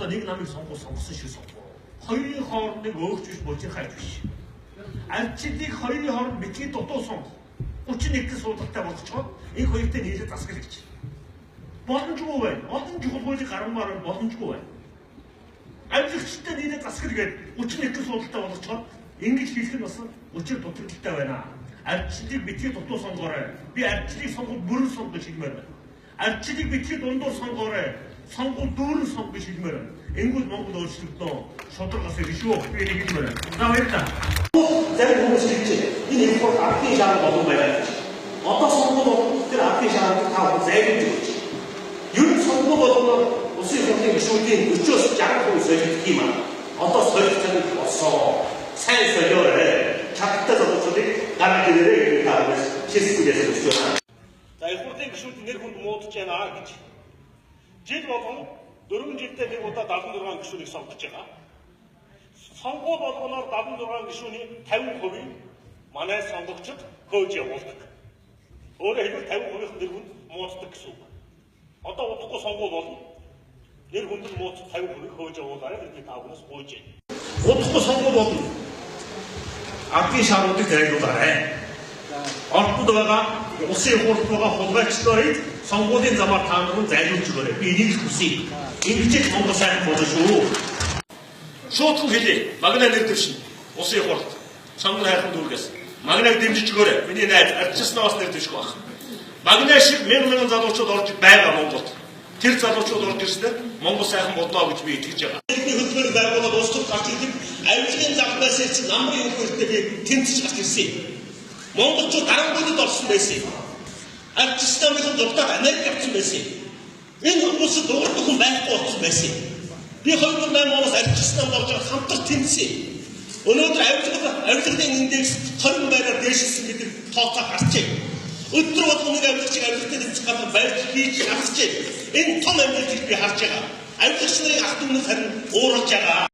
одоо нэг намыг сонгосон шиг сонгоо. Хоёрын хоорондыг өөгч биш болчих хайж биш. Альчдыг хоёрын хооронд битгий дутуу сонгох. 31 суудалтай болгочоод энэ хоёртой нийлээд засгал гэж. Боломжгүй байна. Олон чухал хуулийн гарамаар боломжгүй байна. Амьдчтай нийлээд засгал гээд 31 суудалтай болгочоод ингэж хийх нь бас өчир дутагдaltaй байна. Альчдыг битгий дутуу сонгоорой. Би альчдыг сонгох бүрэн сонгож хэлмээр байна. Альчдыг битгий дундуур сонгоорой. Сонгол дүүрэн сонгож хэлмээр байна. Энгүүд Монгол өөрчлөлтөө шударгаас биш үү? Би нэг хэлмээр байна. За баярлалаа. Зарим хүмүүс хэлж энэ их бол ардын шаард болов байна гэж. Одоо сонгол тэр ардын шаард тав зайлж өгч. Ер нь сонгол болгоноор улсын хурлын гишүүдийн 40-оос 60% солигдох юм аа. Одоо солигдсон болсон. Сайн солиорой. Чадтай залуучуудыг гаргаж ирээрэй гэж таамаас шийдвэрлэж байна. За их хурлын гишүүд нэр хүнд муудаж байна гэж. Жил болгон 4 жилдээ нэг удаа 76 гишүүнийг сонгож байгаа. Сонгуул болгоноор 76 гишүүний 50% манай сонгогчд хөөж явуулдаг. Өөрөөр хэлбэл 50% нэр хүнд мууддаг гэсэн үг. Одоо удахгүй сонгуул болно. Нэр хүнд мууц 50% хөөж явуулаарай гэдэг таавнаас гуйж байна. Удахгүй сонгуул болно. Ардын шааруудыг зайлуулаарай. Ордод байгаа улсын хурлд байгаа хулгайчдыг сонгуулийн замаар та нар зайлуулж өгөөрэй. Би энийг хүсье. Ингэж Монгол сайхан болно шүү. Шуудхан хэлье. Магнаа нэр дэвшин. Улсын хурлд сонгон хайрхан дүүргээс магнааг дэмжиж өгөөрэй. Миний найз ардчилснаас нэр дэвших байх. Магнаа шиг мянган залуучууд орж байгаа Монголд. Тэр залуучууд орж ирсээр Монгол сайхан боллоо гэж би итгэж байгаа. Бидний хөтөлбөр байгуулаад улс төр гарч ирдэг авилгын замнаас ирж намрын өгөхтэй би тэмцэж гарч ирсэн. Монголчууд дарангуйд орсон байсан. Ардчилсныхан дуртад Америк явсан байсан. Энэ хүмүүсд дуурах хүн байхгүй болсон байсан. Би 2008 оноос ардчилснаа орж хамтар тэмцсэн. Өнөөдөр авилгын индекс 20 байраар дээшилсэн гэдэг тооцоо гарчээ. Өдөр болгон нэг авилгачийг авилгатай тэмцэх газар барьж хийж харцжээ. Энэ том амжилтыг би харж байгаа. Авилгачны ах дүүнээс харин уурж байгаа.